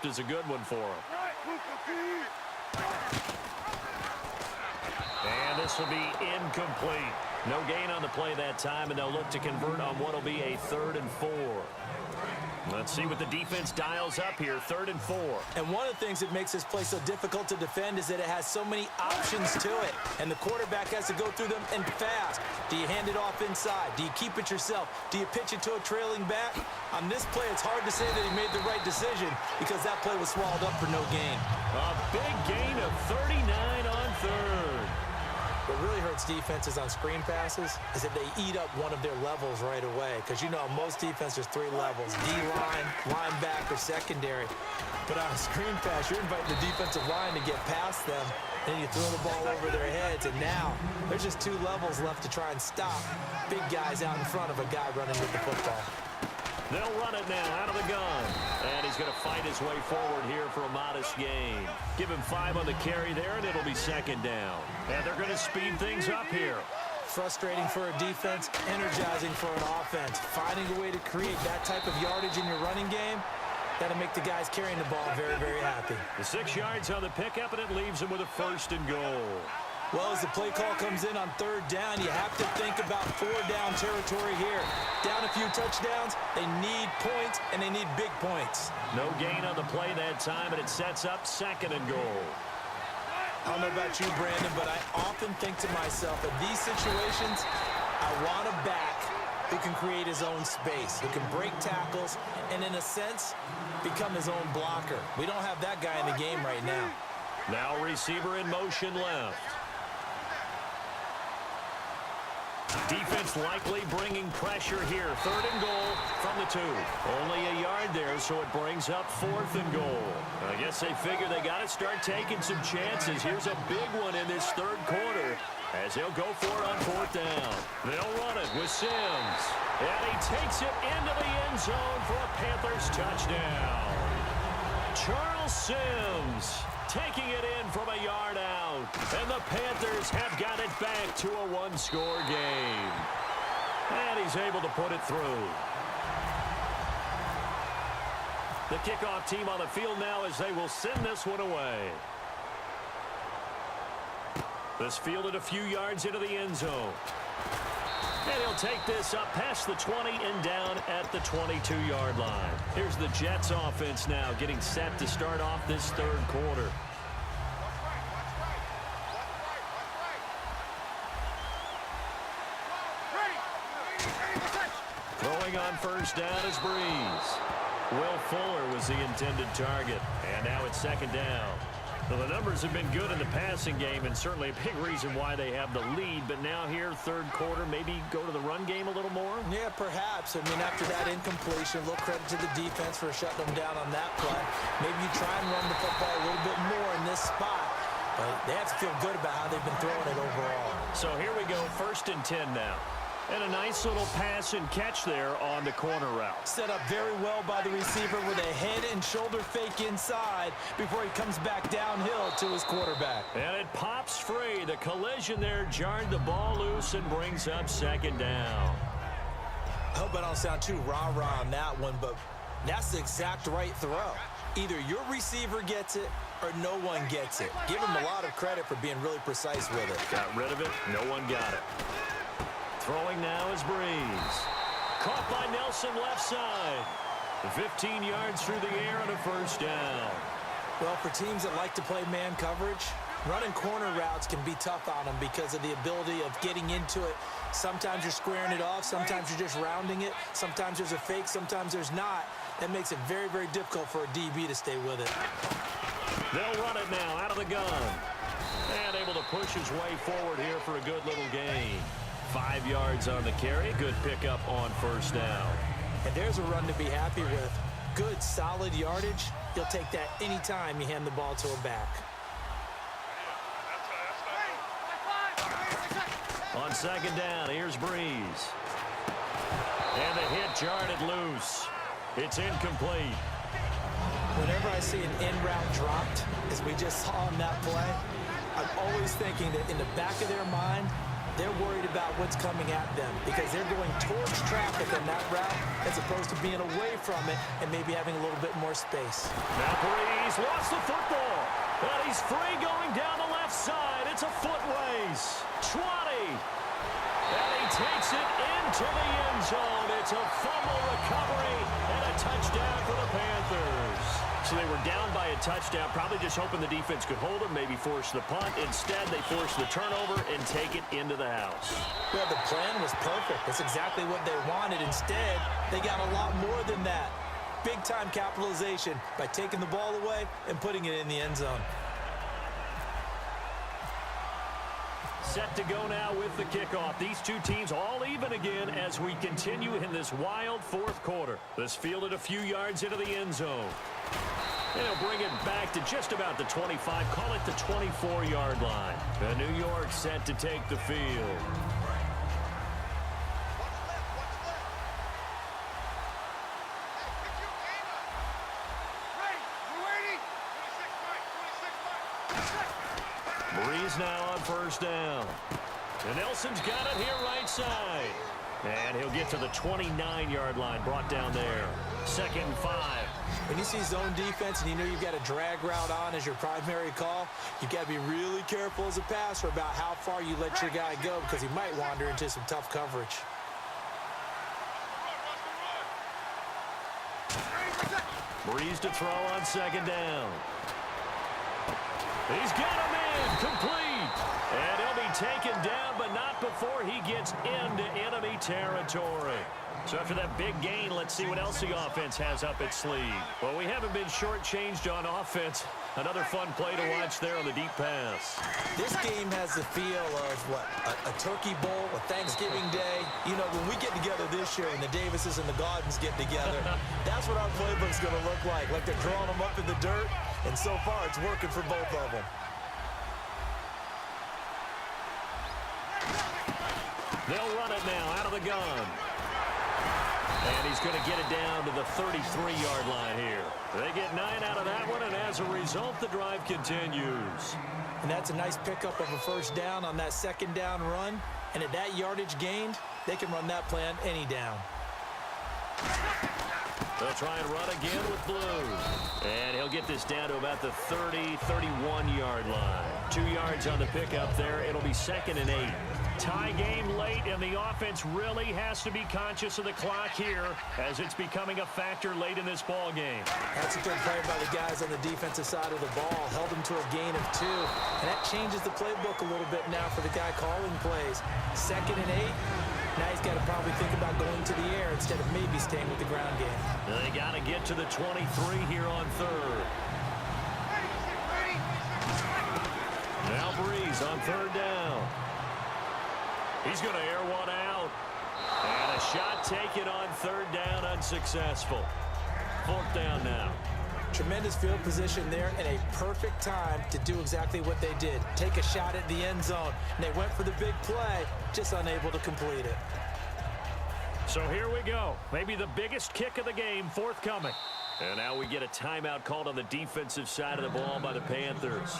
is a good one for him. And this will be incomplete. No gain on the play that time, and they'll look to convert on what will be a 3rd and 4. Let's see what the defense dials up here, 3rd and 4. And one of the things that makes this play so difficult to defend is that it has so many options to it, and the quarterback has to go through them and fast. Do you hand it off inside? Do you keep it yourself? Do you pitch it to a trailing back? On this play, it's hard to say that he made the right decision because that play was swallowed up for no gain. A big gain of 39 on 3rd. What really hurts defenses on screen passes is that they eat up one of their levels right away. Because, you know, most defense, there's 3 levels: D-line, linebacker, secondary. But on a screen pass, you're inviting the defensive line to get past them. Then you throw the ball over their heads, and now there's just 2 levels left to try and stop big guys out in front of a guy running with the football. They'll run it now out of the gun. And he's going to fight his way forward here for a modest gain. Give him 5 on the carry there, and it'll be 2nd down. And they're going to speed things up here. Frustrating for a defense, energizing for an offense. Finding a way to create that type of yardage in your running game, that'll make the guys carrying the ball very, very happy. The 6 yards on the pickup, and it leaves them with a 1st and goal. Well, as the play call comes in on 3rd down, you have to think about 4-down territory here. Down a few touchdowns, they need points, and they need big points. No gain on the play that time, and it sets up 2nd and goal. I don't know about you, Brandon, but I often think to myself, in these situations, I want a back who can create his own space, who can break tackles, and in a sense, become his own blocker. We don't have that guy in the game right now. Now receiver in motion left. Defense likely bringing pressure here. 3rd and goal from the 2. Only a yard there, so it brings up 4th and goal. I guess they figure they got to start taking some chances. Here's a big one in this 3rd quarter as he'll go for it on 4th down. They'll run it with Sims. And he takes it into the end zone for a Panthers touchdown. Charles Sims taking it in from a yard out. And the Panthers have got it back to a 1-score game. And he's able to put it through. The kickoff team on the field now as they will send this one away. This fielded a few yards into the end zone. And he'll take this up past the 20 and down at the 22-yard line. Here's the Jets offense now getting set to start off this 3rd quarter. Throwing on 1st down is Breeze. Will Fuller was the intended target. And now it's 2nd down. Well, the numbers have been good in the passing game, and certainly a big reason why they have the lead. But now here, 3rd quarter, maybe go to the run game a little more? Yeah, perhaps. I mean, after that incompletion, a little credit to the defense for shutting them down on that play. Maybe you try and run the football a little bit more in this spot. But they have to feel good about how they've been throwing it overall. So here we go, 1st and 10 now. And a nice little pass and catch there on the corner route. Set up very well by the receiver with a head and shoulder fake inside before he comes back downhill to his quarterback. And it pops free. The collision there jarred the ball loose and brings up 2nd down. I hope I don't sound too rah-rah on that one, but that's the exact right throw. Either your receiver gets it or no one gets it. Give him a lot of credit for being really precise with it. Got rid of it. No one got it. Throwing now is Breeze. Caught by Nelson left side. 15 yards through the air and a 1st down. Well, for teams that like to play man coverage, running corner routes can be tough on them because of the ability of getting into it. Sometimes you're squaring it off. Sometimes you're just rounding it. Sometimes there's a fake. Sometimes there's not. That makes it very, very difficult for a DB to stay with it. They'll run it now out of the gun. And able to push his way forward here for a good little gain. 5 yards on the carry. Good pickup on 1st down. And there's a run to be happy with. Good, solid yardage. You'll take that anytime you hand the ball to a back. On 2nd down, here's Breeze. And the hit jarred it loose. It's incomplete. Whenever I see an in route dropped, as we just saw on that play, I'm always thinking that in the back of their mind, They're worried about what's coming at them because they're going towards traffic on that route as opposed to being away from it and maybe having a little bit more space. Now Breeze lost the football, and he's free going down the left side. It's a foot race. 20. And he takes it into the end zone. It's a fumble recovery and a touchdown for the Panthers. So they were down by a touchdown, probably just hoping the defense could hold them, maybe force the punt. Instead, they forced the turnover and take it into the house. Well, the plan was perfect. That's exactly what they wanted. Instead, they got a lot more than that. Big-time capitalization by taking the ball away and putting it in the end zone. Set to go now with the kickoff. These two teams all even again as we continue in this wild fourth quarter. This fielded a few yards into the end zone. They'll bring it back to just about the 25, call it the 24-yard line. And New York set to take the field. Breeze now on first down. And Nelson's got it here right side. And he'll get to the 29-yard line, brought down there. 2nd and 5. When you see zone defense and you know you've got a drag route on as your primary call, you've got to be really careful as a passer about how far you let your guy go because he might wander into some tough coverage. Breeze to throw on 2nd down. He's got him in, complete. And he'll be taken down, but not before he gets into enemy territory. So after that big gain, let's see what else the offense has up its sleeve. Well, we haven't been shortchanged on offense. Another fun play to watch there on the deep pass. This game has the feel of, what, a turkey bowl, a Thanksgiving Day. You know, when we get together this year and the Davises and the Gardens get together, that's what our playbook's going to look like they're drawing them up in the dirt. And so far, it's working for both of them. They'll run it now out of the gun. And he's going to get it down to the 33-yard line here. They get 9 out of that one, and as a result, the drive continues. And that's a nice pickup of a first down on that 2nd down run. And at that yardage gained, they can run that plan any down. They'll try and run again with Blue. And he'll get this down to about the 30, 31-yard line. 2 yards on the pickup there. It'll be 2nd and 8. Tie game late, and the offense really has to be conscious of the clock here as it's becoming a factor late in this ball game. That's a good play by the guys on the defensive side of the ball. Held them to a gain of 2. And that changes the playbook a little bit now for the guy calling plays. 2nd and 8. Now he's got to probably think about going to the air instead of maybe staying with the ground game. They got to get to the 23 here on 3rd. Now Breeze on 3rd down. He's going to air one out. And a shot taken on 3rd down, unsuccessful. 4th down now. Tremendous field position there and a perfect time to do exactly what they did. Take a shot at the end zone. And they went for the big play, just unable to complete it. So here we go. Maybe the biggest kick of the game forthcoming. And now we get a timeout called on the defensive side of the ball by the Panthers.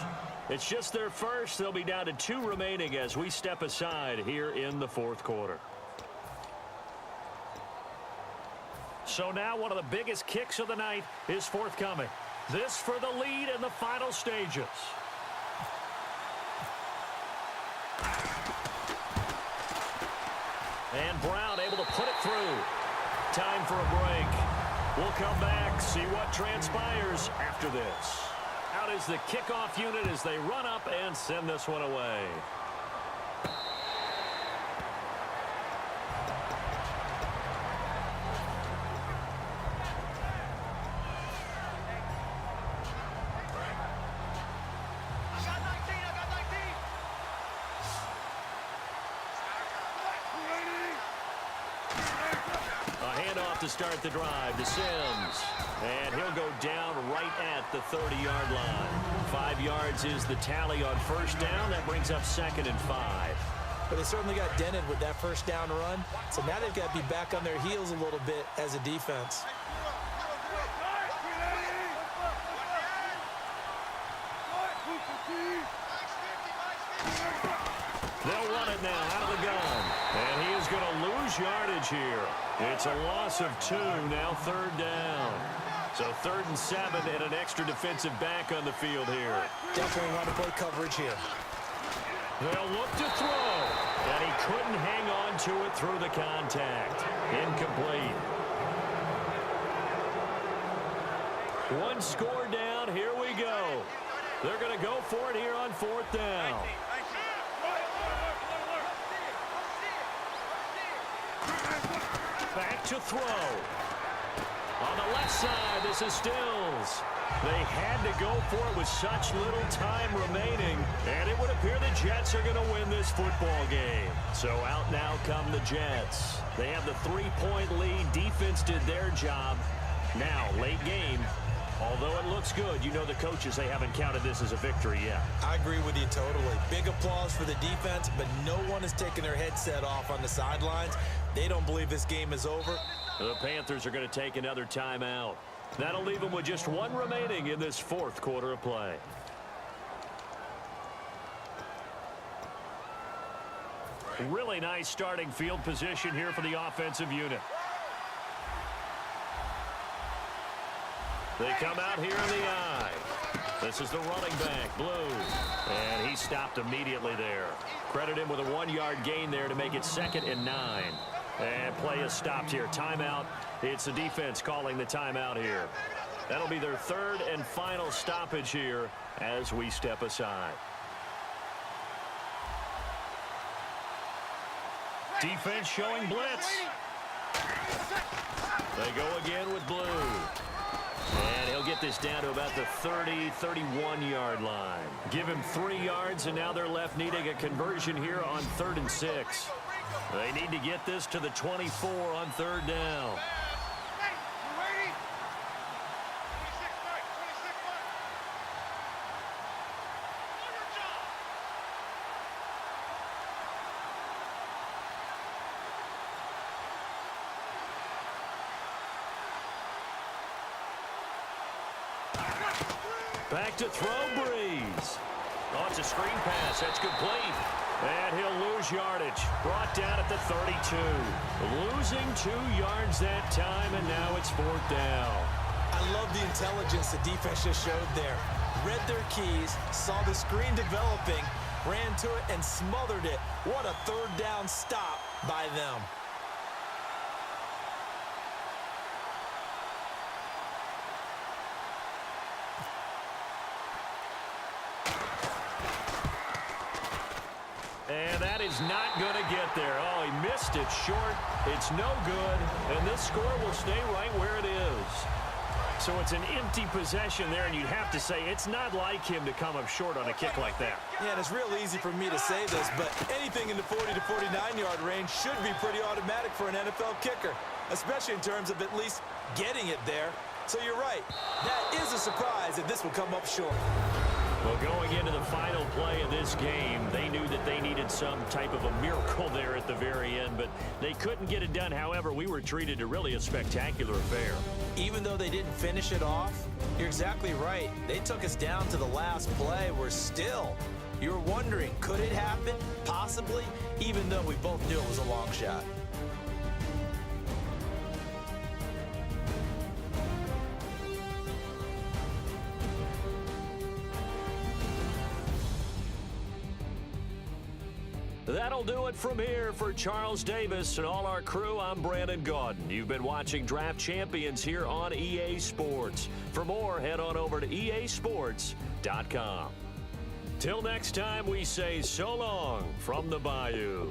It's just their first. They'll be down to 2 remaining as we step aside here in the 4th quarter. So now one of the biggest kicks of the night is forthcoming. This for the lead in the final stages. And Brown able to put it through. Time for a break. We'll come back, see what transpires after this. Out is the kickoff unit as they run up and send this one away. To start the drive to Sims. And he'll go down right at the 30-yard line. 5 yards is the tally on first down. That brings up 2nd and 5. But they certainly got dented with that first down run. So now they've got to be back on their heels a little bit as a defense. They'll run it now out of the He's going to lose yardage here. It's a loss of 2, now third down. So 3rd and 7 and an extra defensive back on the field here. Definitely want to play coverage here. They'll look to throw. And he couldn't hang on to it through the contact. Incomplete. One score down. Here we go. They're going to go for it here on 4th down. Back to throw. On the left side, this is Stills. They had to go for it with such little time remaining, and it would appear the Jets are going to win this football game. So out now come the Jets. They have the 3-point lead. Defense did their job. Now, late game, although it looks good, you know the coaches, they haven't counted this as a victory yet. I agree with you totally. Big applause for the defense, but no one is taking their headset off on the sidelines. They don't believe this game is over. The Panthers are going to take another timeout. That'll leave them with just 1 remaining in this 4th quarter of play. Really nice starting field position here for the offensive unit. They come out here in the I. This is the running back, Blue. And he stopped immediately there. Credit him with a 1-yard gain there to make it 2nd and 9. And play is stopped here. Timeout. It's the defense calling the timeout here. That'll be their 3rd and final stoppage here as we step aside. Defense showing blitz. They go again with Blue. And he'll get this down to about the 30, 31-yard line. Give him 3 yards, and now they're left needing a conversion here on 3rd and 6. They need to get this to the 24 on 3rd down. Back to throw, Breeze. Oh, it's a screen pass. That's complete. And he'll lose yardage. Brought down at the 32. Losing 2 yards that time, and now it's 4th down. I love the intelligence the defense just showed there. Read their keys, saw the screen developing, ran to it, and smothered it. What a 3rd down stop by them. And that is not going to get there. Oh, he missed it short. It's no good. And this score will stay right where it is. So it's an empty possession there, and you'd have to say it's not like him to come up short on a kick like that. Yeah, and it's real easy for me to say this, but anything in the 40 to 49-yard range should be pretty automatic for an NFL kicker, especially in terms of at least getting it there. So you're right. That is a surprise that this will come up short. Well, going into the final play of this game, they knew that they needed some type of a miracle there at the very end, but they couldn't get it done. However, we were treated to really a spectacular affair. Even though they didn't finish it off, you're exactly right. They took us down to the last play. We're still, you're wondering, could it happen? Possibly, even though we both knew it was a long shot. That'll do it from here for Charles Davis and all our crew. I'm Brandon Gaudin. You've been watching Draft Champions here on EA Sports. For more, head on over to easports.com. Till next time, we say so long from the Bayou.